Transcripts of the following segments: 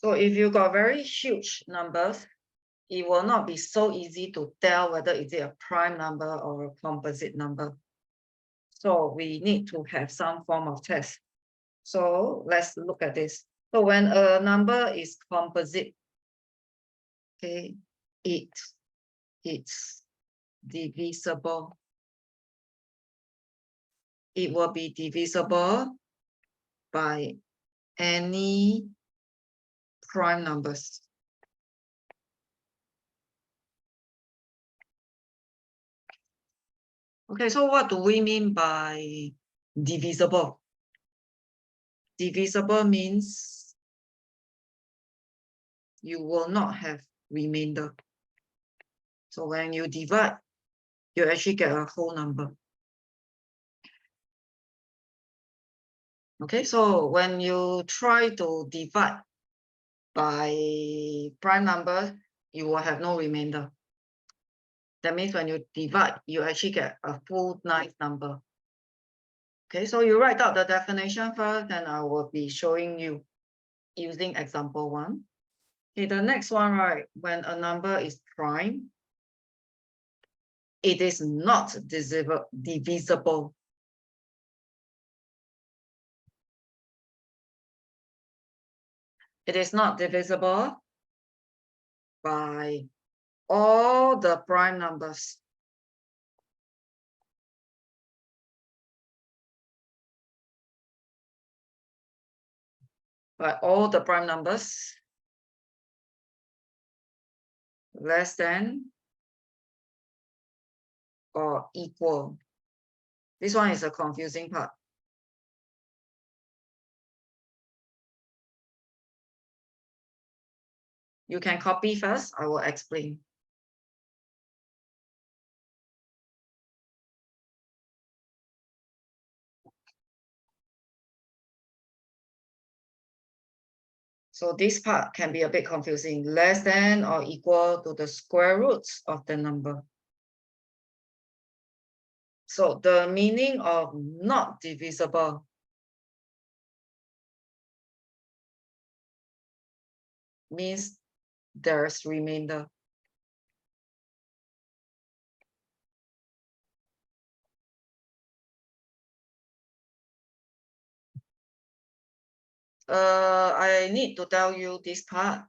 So if you got very huge numbers, it will not be so easy to tell whether is it a prime number or a composite number. So we need to have some form of test. So let's look at this. So when a number is composite, okay, it's divisible. It will be divisible by any prime numbers. Okay, so what do we mean by divisible? Divisible means you will not have remainder. So when you divide, you actually get a whole number. Okay, so when you try to divide by prime number, you will have no remainder. That means when you divide, you actually get a full nice number. Okay, so you write out the definition first, and I will be showing you using example 1. Okay, the next one, right? When a number is prime, it is not divisible. It is not divisible by all the prime numbers. By all the prime numbers less than or equal. This one is a confusing part. You can copy first, I will explain. So this part can be a bit confusing. Less than or equal to the square roots of the number. So the meaning of not divisible means there's remainder. I need to tell you this part.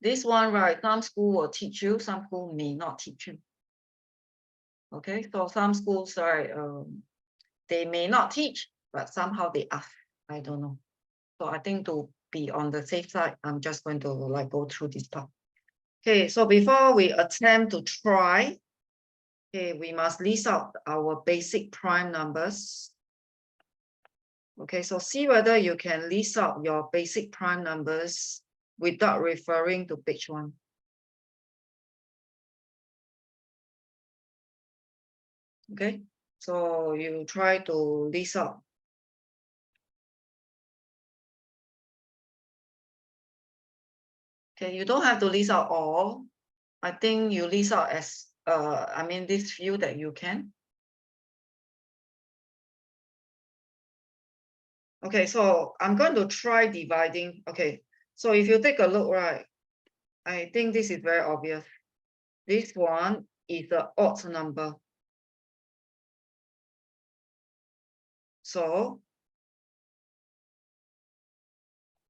This one, right, some school will teach you, some school may not teach you. Okay, so some schools, right, they may not teach, but somehow they ask. I don't know. So I think to be on the safe side, I'm just going to like go through this part. Okay, so before we attempt to try, okay, we must list out our basic prime numbers. Okay, so see whether you can list out your basic prime numbers without referring to page 1. Okay, so you try to list out. Okay, you don't have to list out all. I think you list out as, I mean, this few that you can. Okay, so I'm going to try dividing. Okay, so if you take a look, right, I think this is very obvious. This one is an odd number. So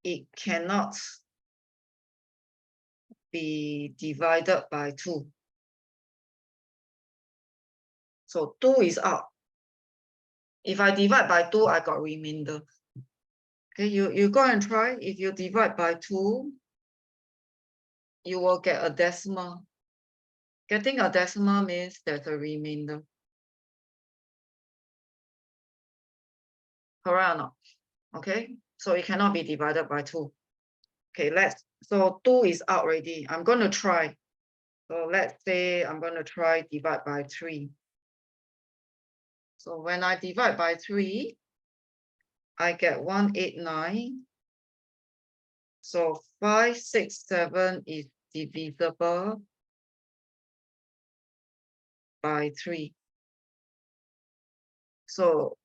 it cannot be divided by 2. So 2 is out. If I divide by 2, I got remainder. Okay, you go and try. If you divide by 2, you will get a decimal. Getting a decimal means there's a remainder. Correct or not? Okay, so it cannot be divided by 2. Okay, so 2 is out already. I'm going to try. So let's say I'm going to try divide by 3. So when I divide by 3, I get 189. So 5, 6, 7 is divisible by 3. So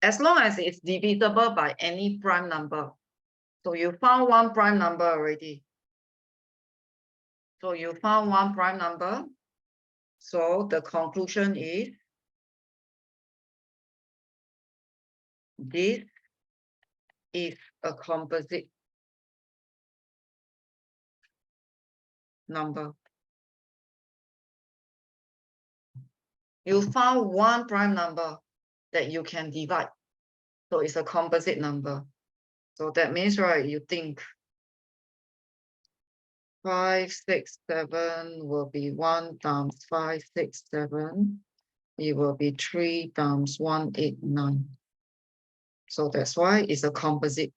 as long as it's divisible by any prime number, So you found one prime number already. So you found one prime number. So the conclusion is this is a composite number. You found one prime number that you can divide. So it's a composite number. So that means, right, you think 5, 6, 7 will be 1 times 5, 6, 7. It will be 3 times 1, 8, 9. So that's why it's a composite.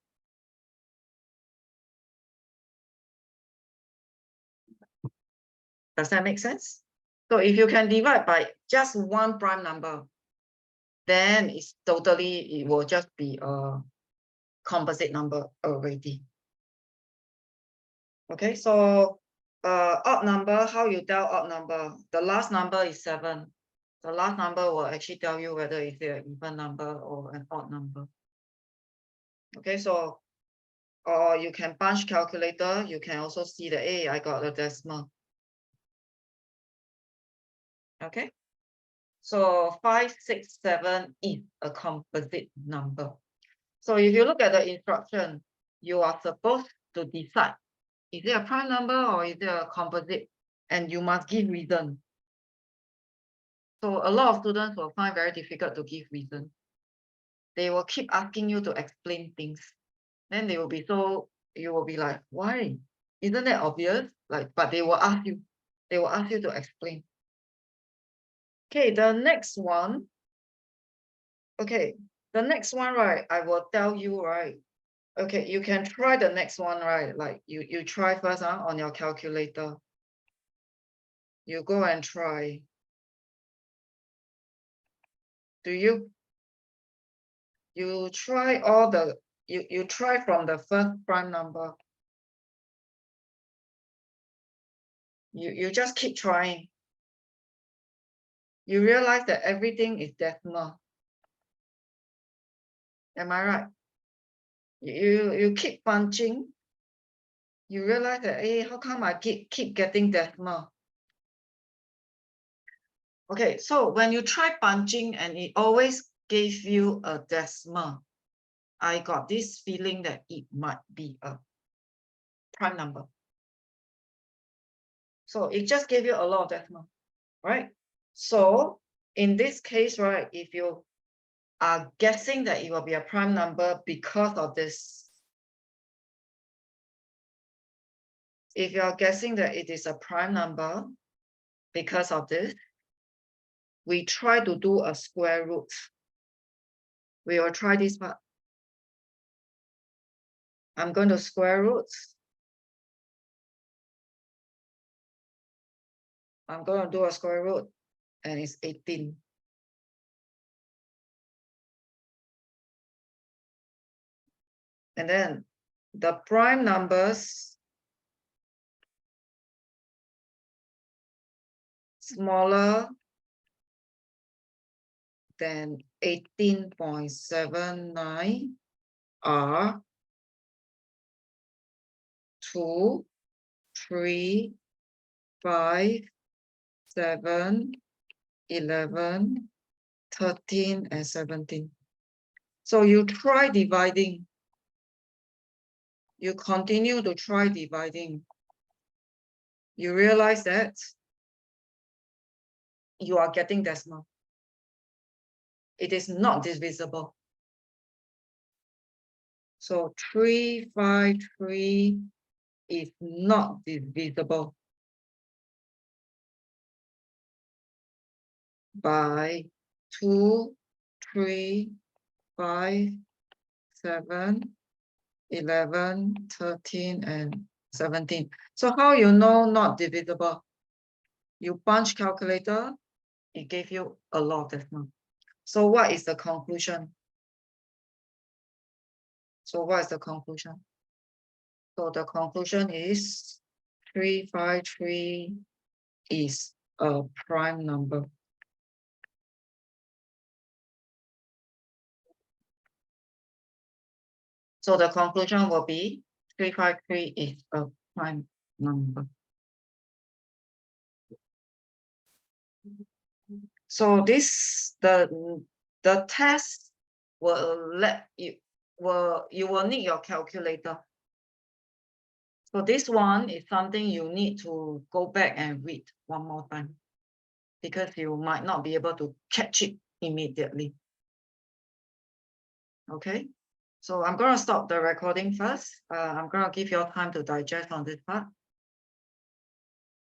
Does that make sense? So if you can divide by just one prime number, then it will just be a composite number already. Okay, so odd number, how you tell odd number? The last number is 7. The last number will actually tell you whether it's an even number or an odd number. Okay, so or you can punch calculator, you can also see that, hey, I got a decimal. Okay, so 5, 6, 7 is a composite number. So if you look at the instruction, you are supposed to decide, is it a prime number or is it a composite? And you must give reason. So a lot of students will find very difficult to give reason. They will keep asking you to explain things. Then they will be you will be like, why? Isn't that obvious? Like, but they will ask you to explain. Okay, the next one. Okay, the next one, right? I will tell you, right? Okay, you can try the next one, right? Like you try first on your calculator. You go and try. You try you try from the first prime number. You just keep trying. You realize that everything is decimal. Am I right? You keep punching. You realize that, hey, how come I keep getting decimal? Okay, so when you try punching and it always gave you a decimal, I got this feeling that it might be a prime number. So it just gave you a lot of decimal, right? So in this case, right, if you are guessing that it will be a prime number because of this, if you are guessing that it is a prime number because of this, we try to do a square root. We will try this part. I'm going to square root. I'm going to do a square root, and it's 18. And then the prime numbers smaller than 18.79 are 2, 3, 5, 7, 11, 13, and 17. So you try dividing. You continue to try dividing. You realize that you are getting decimal. It is not divisible. So 353 is not divisible by 2, 3, 5, 7, 11, 13, and 17. So how you know not divisible? You punch calculator, it gave you a lot of decimal. So what is the conclusion? So what is the conclusion? So the conclusion is 353 is a prime number. So the conclusion will be 353 is a prime number. So this the test will let you will need your calculator. So this one is something you need to go back and read one more time, because you might not be able to catch it immediately. Okay, so I'm going to stop the recording first. I'm going to give you time to digest on this part.